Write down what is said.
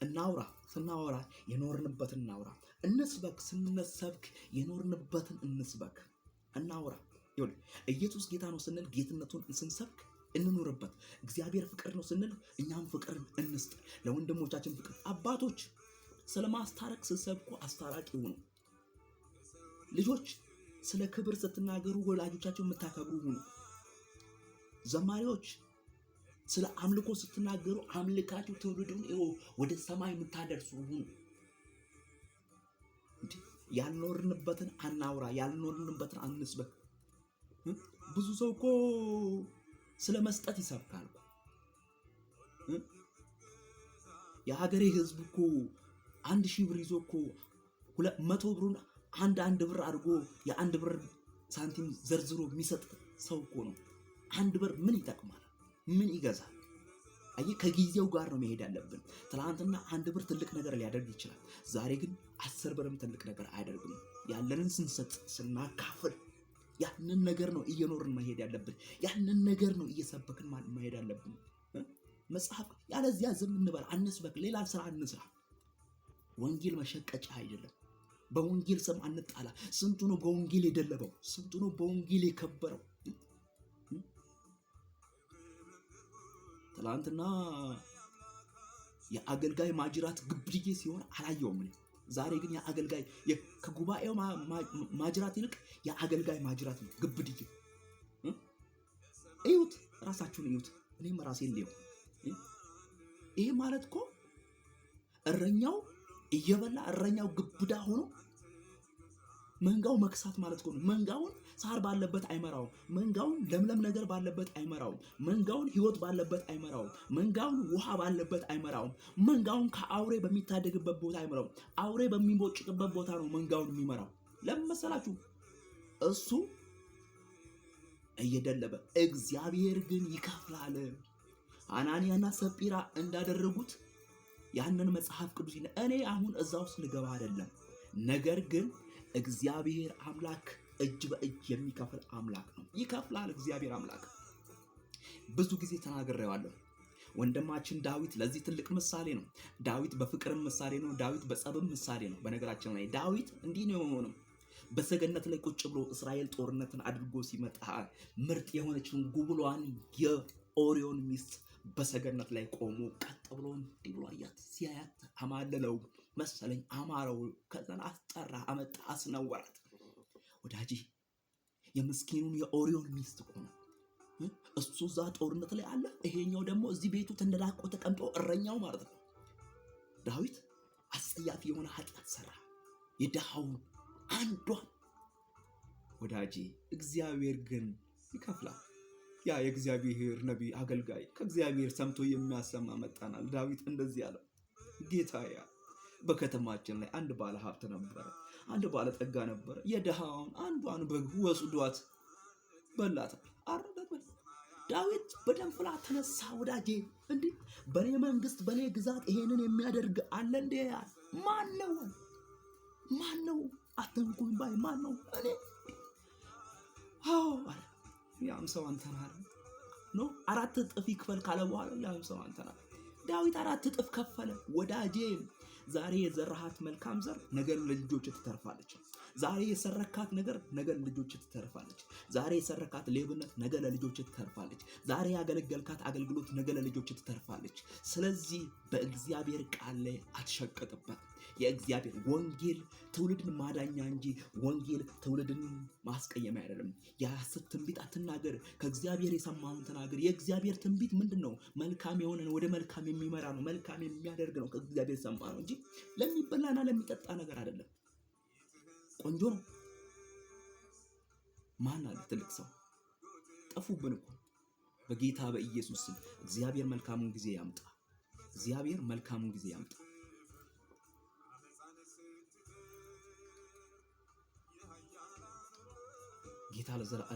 እናውራ። ስናወራ የኖርንበትን እናውራ። እንስበክ። ስንሰብክ የኖርንበትን እንስበክ፣ እናውራ። ይኸውልህ ኢየሱስ ጌታ ነው ስንል ጌትነቱን ስንሰብክ እንኑርበት። እግዚአብሔር ፍቅር ነው ስንል እኛም ፍቅርን እንስጥ፣ ለወንድሞቻችን ፍቅር። አባቶች ስለ ማስታረቅ ስትሰብኩ አስታራቂ ሁኑ። ልጆች ስለ ክብር ስትናገሩ ወላጆቻችሁ የምታከብሩ ሁኑ። ዘማሪዎች ስለ አምልኮ ስትናገሩ አምልካችሁ ትውልዱን ወደ ሰማይ የምታደርሱ ሁኑ። ያልኖርንበትን አናውራ፣ ያልኖርንበትን አንስበክ። ብዙ ሰው እኮ ስለ መስጠት ይሰብካል። የሀገሬ ህዝብ እኮ 1000 ብር ይዞ እኮ 100 ብሩን አንድ ብር አድርጎ የ1 ብር ሳንቲም ዘርዝሮ የሚሰጥ ሰው እኮ ነው። 1 ብር ምን ይጠቅማል? ምን ይገዛል? ከጊዜው ጋር ነው መሄድ ያለብን። ትናንትና 1 ብር ትልቅ ነገር ሊያደርግ ይችላል። ዛሬ ግን 10 ብርም ትልቅ ነገር አያደርግም። ያለንን ስንሰጥ ስናካፍል ያንን ነገር ነው እየኖርን መሄድ ያለብን። ያንን ነገር ነው እየሰበክን መሄድ ያለብን። መጽሐፍ ያለዚያ ዝም እንበል፣ አንስበክ፣ ሌላ ስራ እንስራ። ወንጌል መሸቀጫ አይደለም። በወንጌል ስም አንጣላ። ስንቱ ነው በወንጌል የደለበው? ስንቱ ነው በወንጌል የከበረው? ትላንትና የአገልጋይ ማጅራት ግብድዬ ሲሆን አላየውም። ዛሬ ግን የአገልጋይ ከጉባኤው ማጅራት ይልቅ የአገልጋይ ማጅራት ነው ግብድዬ። እዩት፣ ራሳችሁን እዩት። እኔም ራሴን ልየው። ይሄ ማለት እኮ እረኛው እየበላ እረኛው ግብዳ ሆኖ መንጋው መክሳት ማለት እኮ ነው። መንጋውን ሳር ባለበት አይመራውም። መንጋውን ለምለም ነገር ባለበት አይመራውም። መንጋውን ህይወት ባለበት አይመራውም። መንጋውን ውሃ ባለበት አይመራውም። መንጋውን ከአውሬ በሚታደግበት ቦታ አይመራውም። አውሬ በሚቦጭቅበት ቦታ ነው መንጋውን የሚመራው። ለምን መሰላችሁ? እሱ እየደለበ፣ እግዚአብሔር ግን ይከፍላል። አናንያና ሰጲራ እንዳደረጉት ያንን መጽሐፍ ቅዱስ እኔ አሁን እዛ ውስጥ ልገባ አይደለም። ነገር ግን እግዚአብሔር አምላክ እጅ በእጅ የሚከፍል አምላክ ነው። ይከፍላል እግዚአብሔር አምላክ። ብዙ ጊዜ ተናግሬዋለሁ። ወንድማችን ዳዊት ለዚህ ትልቅ ምሳሌ ነው። ዳዊት በፍቅርም ምሳሌ ነው። ዳዊት በጸብም ምሳሌ ነው። በነገራችን ላይ ዳዊት እንዲህ ነው የሆነው። በሰገነት ላይ ቁጭ ብሎ እስራኤል ጦርነትን አድርጎ ሲመጣ ምርጥ የሆነችን ጉብሏን የኦሪዮን ሚስት በሰገነት ላይ ቆሞ ቀጥ ብሎ እንዲህ ብሎ አያት። ሲያያት አማለለው መሰለኝ፣ አማረው። ከዛን አስጠራ፣ አመጣ፣ አስነወራት። ወዳጄ የምስኪኑን የኦሪዮን ሚስት እኮ ነው። እሱ እዛ ጦርነት ላይ አለ፣ ይሄኛው ደግሞ እዚህ ቤቱ ተንደላቆ ተቀምጦ እረኛው ማለት ነው። ዳዊት አስጸያፊ የሆነ ኃጢአት ሰራ፣ የድሃውን አንዷን። ወዳጄ እግዚአብሔር ግን ይከፍላል። ያ የእግዚአብሔር ነቢይ አገልጋይ ከእግዚአብሔር ሰምቶ የሚያሰማ መጣናል። ዳዊት እንደዚህ አለው፣ ጌታዬ በከተማችን ላይ አንድ ባለ ሀብት ነበረ፣ አንድ ባለ ጠጋ ነበረ። የድሃውን አንዷን በግ ወስዷት በላት፣ አረደበት። ዳዊት በደም ፍላት ተነሳ። ወዳጄ እንዲህ በኔ መንግስት በኔ ግዛት ይሄንን የሚያደርግ አለ እንዴ? ማን ነው? ማን ነው? አትንኩኝ ባይ ማን ነው? እኔ አለ። ያም ሰው አንተና ነው። 4 እጥፍ ይክፈል ካለ በኋላ ያም ሰው አንተና። ዳዊት 4 እጥፍ ከፈለ። ወዳጄ ዛሬ የዘራሃት መልካም ዘር ነገ ለልጆች ትተርፋለች። ዛሬ የሰረካት ነገር ነገ ለልጆች ትተርፋለች። ዛሬ የሰረካት ሌብነት ነገ ለልጆች ትተርፋለች። ዛሬ ያገለገልካት አገልግሎት ነገ ለልጆች ትተርፋለች። ስለዚህ በእግዚአብሔር ቃል ላይ አትሸቀጥበት። የእግዚአብሔር ወንጌል ትውልድን ማዳኛ እንጂ ወንጌል ትውልድን ማስቀየሚያ አይደለም። የሐሰት ትንቢት አትናገር፣ ከእግዚአብሔር የሰማውን ተናገር። የእግዚአብሔር ትንቢት ምንድን ነው? መልካም የሆነ ወደ መልካም የሚመራ ነው፣ መልካም የሚያደርግ ነው። ከእግዚአብሔር ሰማ ነው እንጂ ለሚበላና ለሚጠጣ ነገር አይደለም። ቆንጆ ነው። ማን አለ ትልቅ ሰው? ጠፉብን እኮ። በጌታ በኢየሱስ ስም እግዚአብሔር መልካሙን ጊዜ ያምጣ። እግዚአብሔር መልካሙን ጊዜ ያምጣ። ጌታ ለዘላለም